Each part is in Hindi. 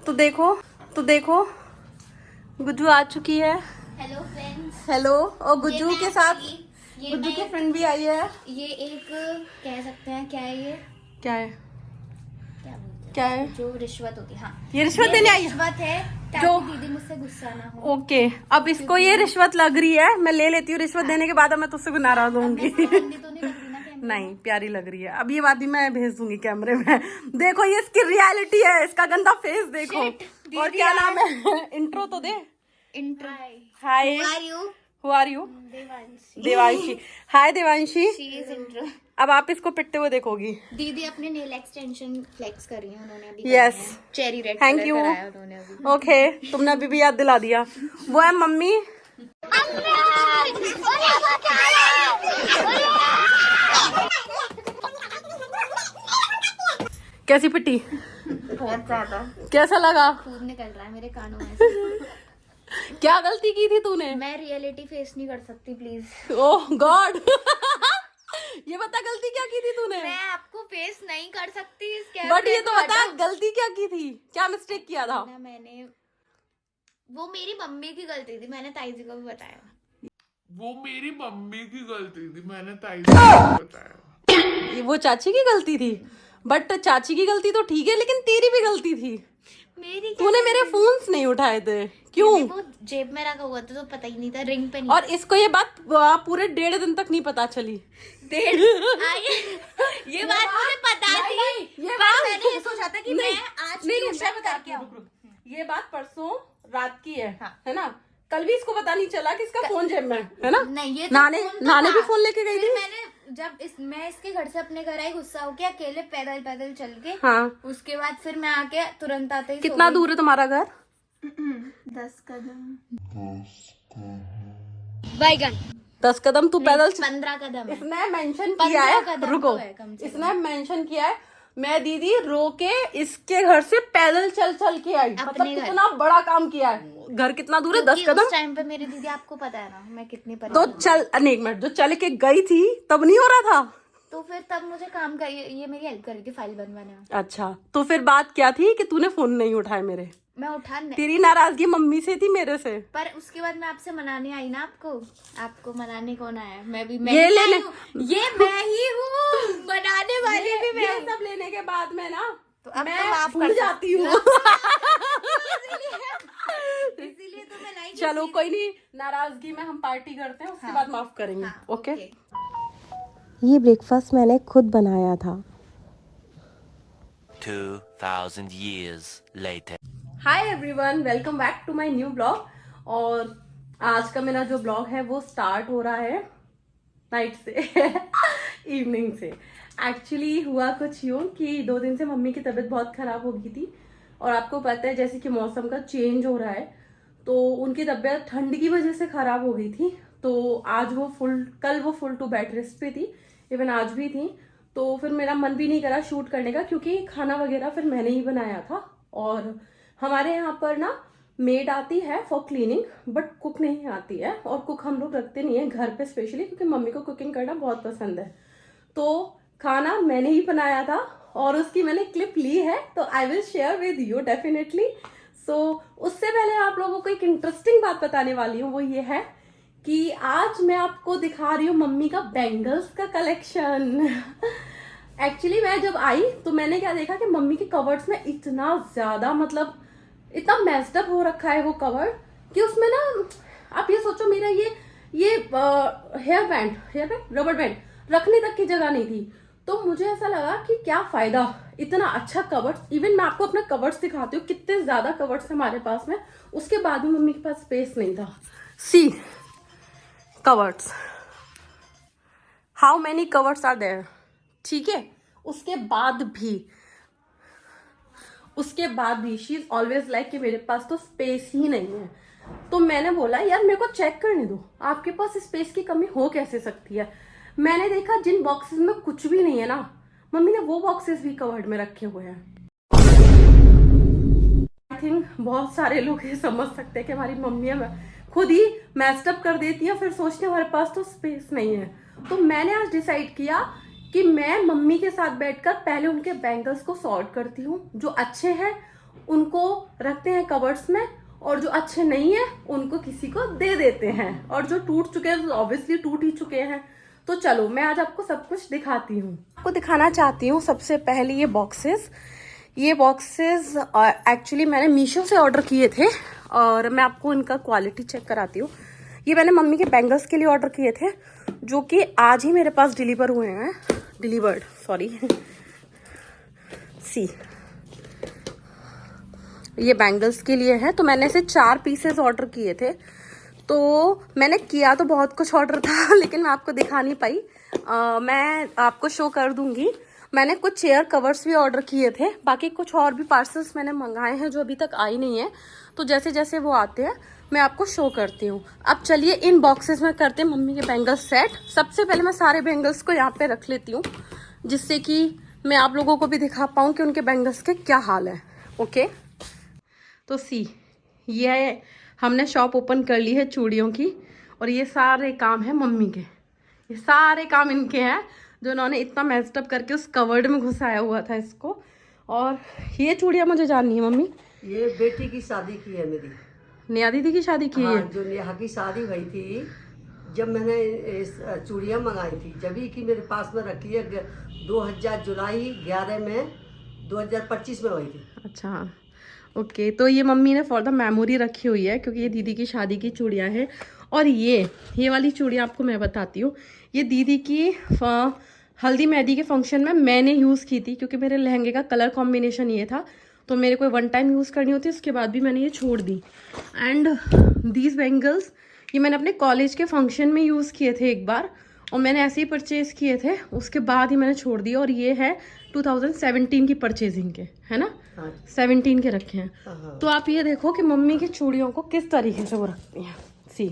तो देखो गुज्जू आ चुकी है। Hello friends. हेलो। और गुज्जू के साथ ये गुज्जू मैं की फ्रेंड भी आई है। ये एक कह सकते हैं क्या है ये, क्या है? क्या बोलते हैं क्या है? जो रिश्वत होती है। हाँ, ये रिश्वत देने आई है? रिश्वत है ताकि जो दीदी मुझसे गुस्सा ना हो। ओके, अब इसको ये रिश्वत लग रही है, मैं ले लेती हूँ रिश्वत देने के बाद। अब मैं तुझसे भी नाराज अब मैं होंगी। इसको गंदी तो नहीं लग रही ना कैमरे में? नहीं, प्यारी लग रही है। अब ये बात भी मैं भेज दूंगी कैमरे में। देखो ये इसकी रियलिटी है, इसका गंदा फेस देखो। Shit, और दीदी क्या नाम है? इंट्रो तो दे। Intro. Hi, Who are you? Who are you? Devanshi. Devanshi. Hi Devanshi. She is intro। अब आप इसको पिटते हुए देखोगी। दीदी अपने नेल एक्सटेंशन फ्लेक्स कर रही है उन्होंने अभी। Yes। Cherry red Thank colour you। कराया उन्होंने अभी। ओके, तुमने अभी भी याद दिला दिया। वो है मम्मी। कैसी पिटी? बहुत ज्यादा कैसा लगा? खून निकल रहा है मेरे कानों में से। क्या गलती की थी तूने? मैं रियलिटी फेस नहीं कर सकती प्लीज। Oh God. ये बता गलती क्या की थी तूने? मैं आपको फेस नहीं कर सकती इस बट ये तो बता गलती क्या की थी, क्या मिस्टेक किया था? ना मैंने, वो मेरी मम्मी की गलती थी, मैंने ताई जी को भी बताया। वो मेरी मम्मी की गलती थी, मैंने ताई जी को बताया। ये वो चाची की गलती थी, बट चाची की गलती तो ठीक है, लेकिन तेरी भी गलती थी। मेरी तूने मेरे फोन्स नहीं उठाए थे, क्यों? वो जेब में रखा हुआ था तो पता ही नहीं था, रिंग पे नहीं। और इसको ये बात पूरे 1.5 दिन तक नहीं पता चली। ये बात मुझे पता थी, ये पर मैंने ये सोचा था कि मैं आज नहीं, ट्यूसडे मैं में बता करके आऊँ। ये बात परसों रात की है, हाँ। है ना? कल भी इसको पता नहीं चला कि इसका फोन जेब में है ना? नहीं, ये तो नाने फोन तो नाने था। भी फोन लेके गई फिर थी। मैंने जब मैं इसके घर से अपने घर आई, गुस्सा होके अकेले पैदल पैदल चल के, हाँ। उसके बाद फिर मैं आके तुरंत आते ही कितना दूर है तुम्हारा घर? 10 कदम। 10 कदम तू पैदल 15 कदम है। इसने मेंशन 15 किया है, कदम रुको, तो है कम से कम। इसने मेंशन किया है मैं दीदी रो के इसके घर से पैदल चल चल के आई। मतलब अपने घर। कितना बड़ा काम किया है। घर कितना दूर है? 10 क्योंकि कदम। उस टाइम पे मेरी दीदी, आपको पता है ना मैं कितनी तो परेशान चल, नहीं, एक मिनट, जो चल के गई थी तब नहीं हो रहा था? तो फिर तब मुझे काम कर, ये मेरी हेल्प कर रही थी फाइल बनवाने में। अच्छा, तो फिर बात क्या थी कि तूने फोन नहीं उठाए मेरे? मैं उठा नहीं, तेरी नाराजगी मम्मी से थी, मेरे से? पर उसके बाद मैं आपसे मनाने आई ना। आपको मनाने कौन आया? मैं भी, ये मैं लेने- हूँ। ये मैं ही हूँ, मनाने वाली भी मैं ये हूँ। सब लेने के बाद में ना तो अब मैं तो माफ भूल कर जाती हूँ। इसीलिए तो मैं नहीं। चलो कोई नहीं, नाराजगी में हम पार्टी करते हैं, उसके बाद माफ करेंगे। ओके। ये ब्रेकफास्ट मैंने खुद बनाया था। 2000 years later. Hi everyone, welcome back to my new blog. और आज का मेरा जो ब्लॉग है वो स्टार्ट हो रहा है नाइट से, इवनिंग से। एक्चुअली हुआ कुछ यूँ कि 2 दिन से मम्मी की तबीयत बहुत खराब हो गई थी, और आपको पता है जैसे कि मौसम का चेंज हो रहा है, तो उनकी तबीयत ठंड की वजह से खराब हो गई थी। तो आज वो कल वो फुल टू बेड रेस्ट पे थी, इवन आज भी थी। तो फिर मेरा मन भी नहीं करा शूट करने का, क्योंकि खाना वगैरह फिर मैंने ही बनाया था। और हमारे यहाँ पर ना मेड आती है फॉर क्लीनिंग, बट कुक नहीं आती है, और कुक हम लोग रखते नहीं है घर पे स्पेशली, क्योंकि मम्मी को कुकिंग करना बहुत पसंद है। तो खाना मैंने ही बनाया था और उसकी मैंने क्लिप ली है, तो I will share with you definitely. So उससे पहले आप लोगों को एक इंटरेस्टिंग बात बताने वाली हूँ, वो ये है कि आज मैं आपको दिखा रही हूँ मम्मी का बैंगल्स का कलेक्शन। एक्चुअली मैं जब आई तो मैंने क्या देखा कि मम्मी के कवर्ड्स में इतना ज्यादा, मतलब इतना मेस्ड अप हो रखा है वो कवर, कि उसमें ना आप ये सोचो, मेरा ये हेयर बैंड रबर बैंड रखने तक की जगह नहीं थी। तो मुझे ऐसा लगा कि क्या फायदा इतना अच्छा कवर्स। इवन मैं आपको अपना कवर्स दिखाती हूँ, कितने ज्यादा कवर्स हमारे पास में, उसके बाद भी मम्मी के पास स्पेस नहीं था। See covers, how many covers are there, ठीक है? उसके बाद भी शी इज ऑलवेज लाइक कि मेरे पास तो स्पेस ही नहीं है। तो मैंने बोला यार मेरे को चेक करने दो, आपके पास स्पेस की कमी हो कैसे सकती है। मैंने देखा जिन बॉक्सेस में कुछ भी नहीं है ना, मम्मी ने वो बॉक्सेस भी कवर्ड में रखे हुए हैं। आई थिंक बहुत सारे लोग ये समझ सकते हैं कि हमारी मम्मियां खुद ही मैस्ड अप कर देती हैं, फिर सोचते हैं हमारे पास तो स्पेस नहीं है। तो मैंने आज डिसाइड किया कि मैं मम्मी के साथ बैठकर पहले उनके बैंगल्स को सॉर्ट करती हूँ जो अच्छे हैं, उनको रखते हैं कवर्ड्स में, और जो अच्छे नहीं है उनको किसी को दे देते हैं, और जो टूट चुके हैं ऑब्वियसली टूट ही चुके हैं। तो चलो मैं आज आपको सब कुछ दिखाती हूँ। आपको दिखाना चाहती हूँ सबसे पहले ये बॉक्सेस एक्चुअली मैंने मीशो से ऑर्डर किए थे, और मैं आपको इनका क्वालिटी चेक कराती हूँ। ये मैंने मम्मी के बैंगल्स के लिए ऑर्डर किए थे, जो कि आज ही मेरे पास डिलीवर्ड सॉरी सी, ये बैंगल्स के लिए है। तो मैंने इसे 4 पीसेस ऑर्डर किए थे। तो मैंने किया तो बहुत कुछ ऑर्डर था, लेकिन मैं आपको दिखा नहीं पाई। मैं आपको शो कर दूंगी। मैंने कुछ चेयर कवर्स भी ऑर्डर किए थे, बाकी कुछ और भी पार्सल्स मैंने मंगाए हैं जो अभी तक आई नहीं है। तो जैसे जैसे वो आते हैं मैं आपको शो करती हूँ। अब चलिए इन बॉक्सेस में करते हैं मम्मी के बैंगल्स सेट। सबसे पहले मैं सारे बैंगल्स को यहाँ पे रख लेती हूँ, जिससे कि मैं आप लोगों को भी दिखा पाऊँ कि उनके बैंगल्स के क्या हाल है। ओके, तो ये हमने शॉप ओपन कर ली है चूड़ियों की, और ये सारे काम है मम्मी के। ये सारे काम इनके हैं, जो उन्होंने इतना मेस्टअप करके उस कवर्ड में घुसाया हुआ था इसको। और ये चूड़ियाँ मुझे जाननी है मम्मी। ये बेटी की शादी की है मेरी। नेहा दीदी की शादी की हाँ, है। जो नेहा की शादी हुई थी, जब मैंने इस चूड़ियाँ मंगाई थी, जब ही की मेरे पास में रखी है 2000 जुलाई 11 में 2025 में हुई थी। अच्छा ओके, तो ये मम्मी ने फॉर द मेमोरी रखी हुई है, क्योंकि ये दीदी की शादी की चूड़ियाँ हैं। और ये वाली चूड़ियाँ आपको मैं बताती हूँ, ये दीदी की हल्दी मेहंदी के फंक्शन में मैंने यूज़ की थी, क्योंकि मेरे लहंगे का कलर कॉम्बिनेशन ये था। तो मेरे को 1 टाइम यूज़ करनी होती है, उसके बाद भी मैंने ये छोड़ दी। एंड दीज बैंगल्स ये मैंने अपने कॉलेज के फंक्शन में यूज़ किए थे एक बार, और मैंने ऐसे ही परचेज़ किए थे, उसके बाद ही मैंने छोड़ दिया। और ये है 2017 की परचेजिंग के, है ना? हाँ 17 के रखे हैं। हाँ। तो आप ये देखो कि मम्मी की चूड़ियों को किस तरीके से वो रखती हैं। सी,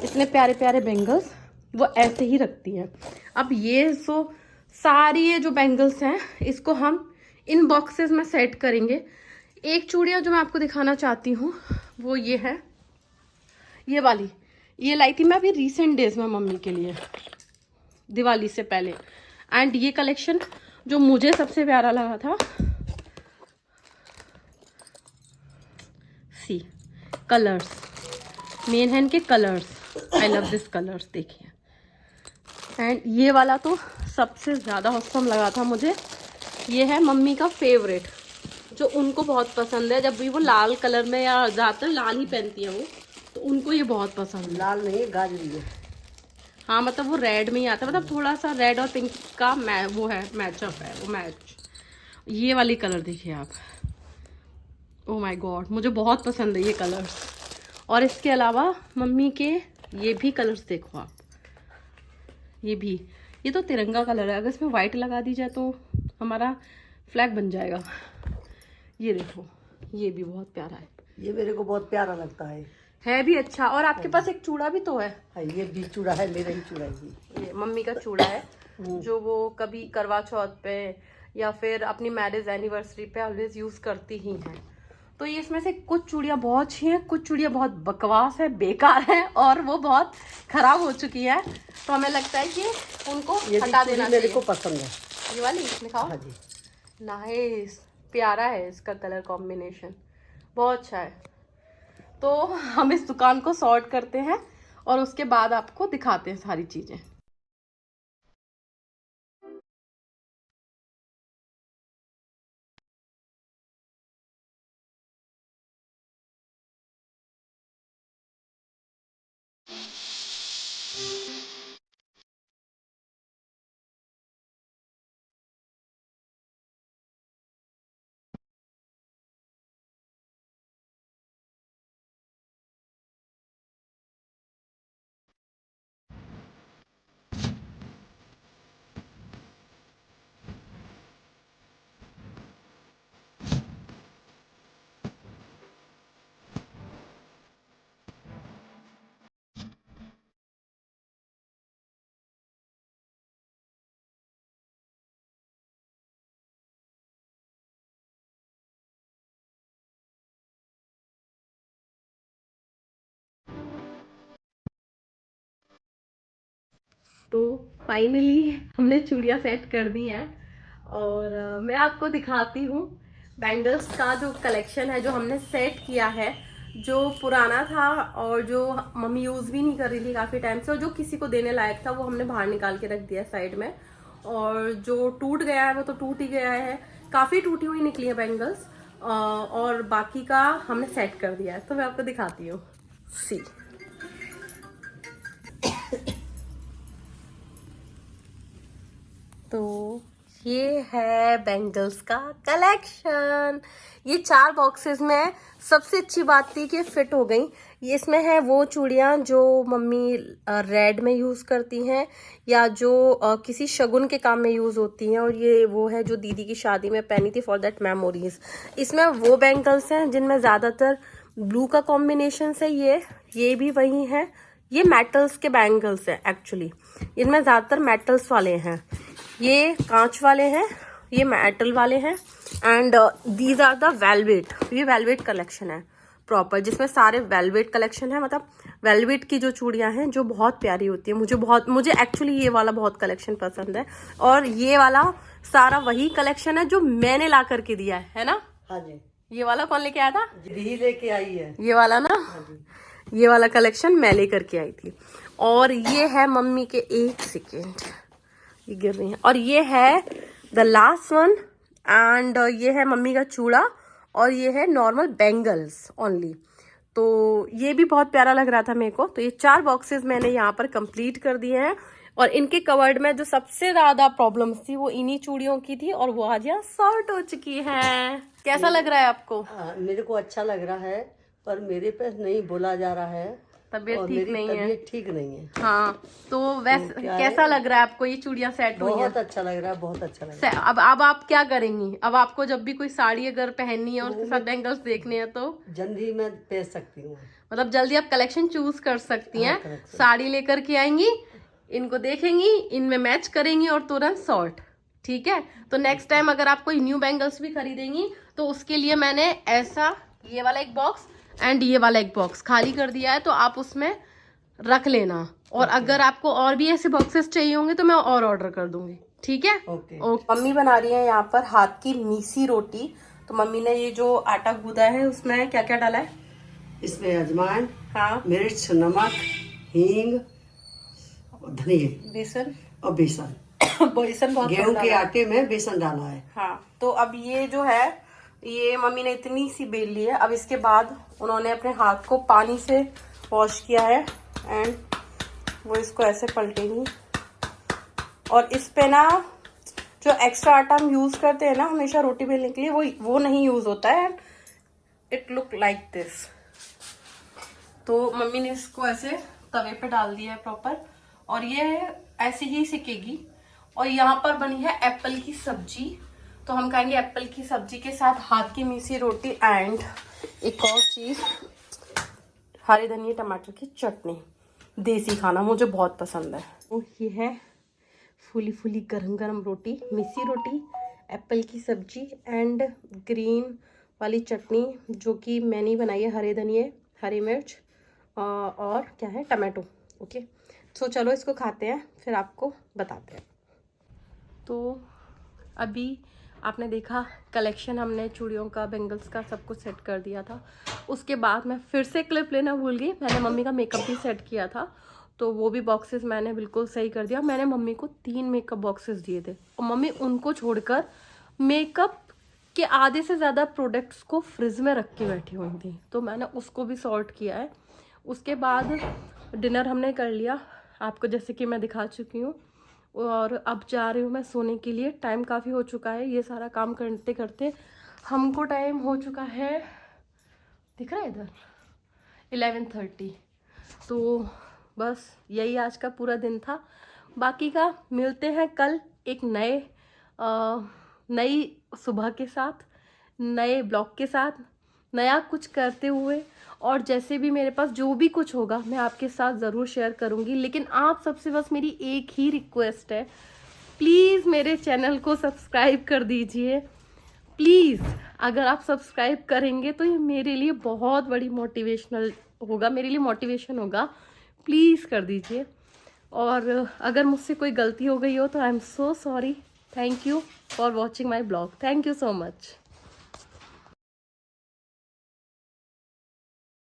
इतने प्यारे प्यारे बैंगल्स वो ऐसे ही रखती हैं। अब ये सारी ये जो बैंगल्स हैं, इसको हम इन बॉक्सेस में सेट करेंगे। एक चूड़ियाँ जो मैं आपको दिखाना चाहती हूँ वो ये है, ये वाली। ये लाई थी मैं अभी रिसेंट डेज में मम्मी के लिए, दिवाली से पहले। एंड ये कलेक्शन जो मुझे सबसे प्यारा लगा था, सी कलर्स, मेन हैंड के colours, I love this colours, देखिए। एंड ये वाला तो सबसे ज़्यादा औसम लगा था मुझे। ये है मम्मी का फेवरेट, जो उनको बहुत पसंद है। जब भी वो लाल कलर में, या ज़्यादातर लाल ही पहनती है वो, तो उनको ये बहुत पसंद है। लाल नहीं है, गाजरी है। हाँ, मतलब वो रेड में ही आता है, मतलब थोड़ा सा रेड और पिंक का वो है, मैचअप है वो, मैच। ये वाली कलर देखिए आप, ओह माय गॉड, मुझे बहुत पसंद है ये कलर्स। और इसके अलावा मम्मी के ये भी कलर्स देखो आप, ये तो तिरंगा कलर है। अगर इसमें वाइट लगा दी जाए तो हमारा फ्लैग बन जाएगा। ये देखो, ये भी बहुत प्यारा है। ये मेरे को बहुत प्यारा लगता है भी अच्छा। और आपके पास एक चूड़ा भी तो है। हाँ, ये भी चूड़ा है, मेरा ही चूड़ा है। ये मम्मी का चूड़ा है, जो वो कभी करवा चौथ पे या फिर अपनी मैरिज एनिवर्सरी पे ऑलवेज यूज करती ही हैं। तो ये इसमें से कुछ चूड़ियाँ बहुत अच्छी हैं, कुछ चूड़ियाँ बहुत बकवास है, बेकार है, और वो बहुत खराब हो चुकी है। तो हमें लगता है कि उनको हटा देना मेरे चाहिए। को पसंद है। ये वाली दिखाओ। हाँ जी, नाइस, प्यारा है इसका कलर कॉम्बिनेशन, बहुत अच्छा है। तो हम इस दुकान को सॉर्ट करते हैं और उसके बाद आपको दिखाते हैं सारी चीजें। तो फाइनली हमने चूड़ियाँ सेट कर दी हैं, और मैं आपको दिखाती हूँ बैंगल्स का जो कलेक्शन है जो हमने सेट किया है, जो पुराना था और जो मम्मी यूज़ भी नहीं कर रही थी काफ़ी टाइम से और जो किसी को देने लायक था, वो हमने बाहर निकाल के रख दिया साइड में। और जो टूट गया है वो तो टूट ही गया है, काफ़ी टूटी हुई निकली है बैंगल्स, और बाकी का हमने सेट कर दिया है। तो मैं आपको दिखाती हूँ, सी। तो ये है बैंगल्स का कलेक्शन। ये 4 बॉक्सेस में सबसे अच्छी बात थी कि फिट हो गई। ये इसमें है वो चूड़ियाँ जो मम्मी रेड में यूज़ करती हैं या जो किसी शगुन के काम में यूज़ होती हैं, और ये वो है जो दीदी की शादी में पहनी थी फॉर दैट मेमोरीज। इसमें वो बैंगल्स हैं जिनमें ज़्यादातर ब्लू का कॉम्बिनेशन है। ये भी वही है। ये मेटल्स के बैंगल्स हैं एक्चुअली, इनमें ज़्यादातर मेटल्स वाले हैं। ये कांच वाले हैं, ये मेटल वाले हैं, and these are the velvet. ये वेलवेट कलेक्शन है प्रॉपर, जिसमें सारे वेलवेट कलेक्शन है। मतलब वेलवेट की जो चूड़ियां हैं जो बहुत प्यारी होती है, मुझे एक्चुअली ये वाला बहुत कलेक्शन पसंद है। और ये वाला सारा वही कलेक्शन है जो मैंने ला करके दिया है ना। हाँ जी। ये वाला कौन लेके आया था? दीदी लेके आई है ये वाला ना। हाँ जी। ये वाला कलेक्शन मैं लेकर के आई थी। और ये है मम्मी के, एक सेकेंड, ये गिर रही है। और ये है द लास्ट वन, एंड ये है मम्मी का चूड़ा, और ये है नॉर्मल बैंगल्स ओनली। तो ये भी बहुत प्यारा लग रहा था मेरे को। तो ये 4 बॉक्सेस मैंने यहाँ पर कंप्लीट कर दिए हैं। और इनके कवर्ड में जो सबसे ज्यादा प्रॉब्लम्स थी वो इन्हीं चूड़ियों की थी, और वो आज यहाँ सॉर्ट हो चुकी है। कैसा लग रहा है आपको? मेरे को अच्छा लग रहा है, पर मेरे पे नहीं बोला जा रहा है। तबीयत ठीक नहीं है। तबीयत ठीक नहीं है। हाँ, तो वैसे कैसा लग रहा है आपको? ये चूड़ियां सेट हुई हैं? बहुत अच्छा लग रहा है, बहुत अच्छा लग रहा है। अब आप क्या करेंगी? अब आपको जब भी कोई साड़ी अगर पहननी है और उसके साथ बैंगल्स देखने हैं तो जल्दी मैं पहन सकती हूँ। मतलब जल्दी आप कलेक्शन चूज कर सकती हैं। हाँ, साड़ी लेकर के आएंगी, इनको देखेंगी, इनमें मैच करेंगी और तुरंत सॉर्ट। ठीक है। तो नेक्स्ट टाइम अगर आप कोई न्यू बैंगल्स भी खरीदेंगी तो उसके लिए मैंने ऐसा ये वाला एक बॉक्स एंड ये वाला एक बॉक्स खाली कर दिया है, तो आप उसमें रख लेना। और अगर आपको और भी ऐसे बॉक्सेस चाहिए होंगे तो मैं और ऑर्डर कर दूंगी। ठीक है। ओके। मम्मी बना रही है यहाँ पर हाथ की मीसी रोटी। तो मम्मी ने ये जो आटा गूंदा है उसमें क्या क्या डाला है? इसमें अजवाइन, हाँ, मिर्च, नमक, हींग, धनिया, बेसन और बेसन। बेसन बहुत गेहूं के आटे में बेसन डाला है। हाँ, तो अब ये जो है, ये मम्मी ने इतनी सी बेल ली है। अब इसके बाद उन्होंने अपने हाथ को पानी से वॉश किया है, एंड वो इसको ऐसे पलटेंगी। और इस पे ना जो एक्स्ट्रा आटा हम यूज करते हैं ना हमेशा रोटी बेलने के लिए, वो नहीं यूज होता है। It look like this. तो मम्मी ने इसको ऐसे तवे पे डाल दिया है प्रॉपर, और ये ऐसे ही सिकेगी। और यहाँ पर बनी है एप्पल की सब्जी। तो हम खाएंगे एप्पल की सब्जी के साथ हाथ की मीसी रोटी, एंड एक और चीज, हरे धनिया टमाटर की चटनी। देसी खाना मुझे बहुत पसंद है। तो ये है फूली फूली गरम गरम रोटी, मीसी रोटी, एप्पल की सब्जी एंड ग्रीन वाली चटनी, जो कि मैंने बनाई है, हरे धनिए, हरी मिर्च और क्या है, टमाटो। ओके, तो चलो इसको खाते हैं, फिर आपको बताते हैं। तो अभी आपने देखा कलेक्शन, हमने चूड़ियों का, बैंगल्स का सब कुछ सेट कर दिया था। उसके बाद मैं फिर से क्लिप लेना भूल गई। मैंने मम्मी का मेकअप भी सेट किया था, तो वो भी बॉक्सेस मैंने बिल्कुल सही कर दिया। मैंने मम्मी को 3 मेकअप बॉक्सेस दिए थे, और मम्मी उनको छोड़कर मेकअप के आधे से ज़्यादा प्रोडक्ट्स को फ्रिज में रख के बैठी हुई थी। तो मैंने उसको भी सॉर्ट किया है। उसके बाद डिनर हमने कर लिया, आपको जैसे कि मैं दिखा चुकी हूँ। और अब जा रही हूँ मैं सोने के लिए। टाइम काफ़ी हो चुका है, ये सारा काम करते करते हमको टाइम हो चुका है, दिख रहा है इधर, 11:30। तो बस यही आज का पूरा दिन था। बाकी का मिलते हैं कल एक नई सुबह के साथ, नए ब्लॉग के साथ, नया कुछ करते हुए। और जैसे भी मेरे पास जो भी कुछ होगा मैं आपके साथ ज़रूर शेयर करूँगी। लेकिन आप सबसे बस मेरी एक ही रिक्वेस्ट है, प्लीज़ मेरे चैनल को सब्सक्राइब कर दीजिए प्लीज़। अगर आप सब्सक्राइब करेंगे तो ये मेरे लिए बहुत बड़ी मोटिवेशनल होगा, मेरे लिए मोटिवेशन होगा। प्लीज़ कर दीजिए। और अगर मुझसे कोई गलती हो गई हो तो I am so sorry. Thank you for watching my blog. Thank you so much.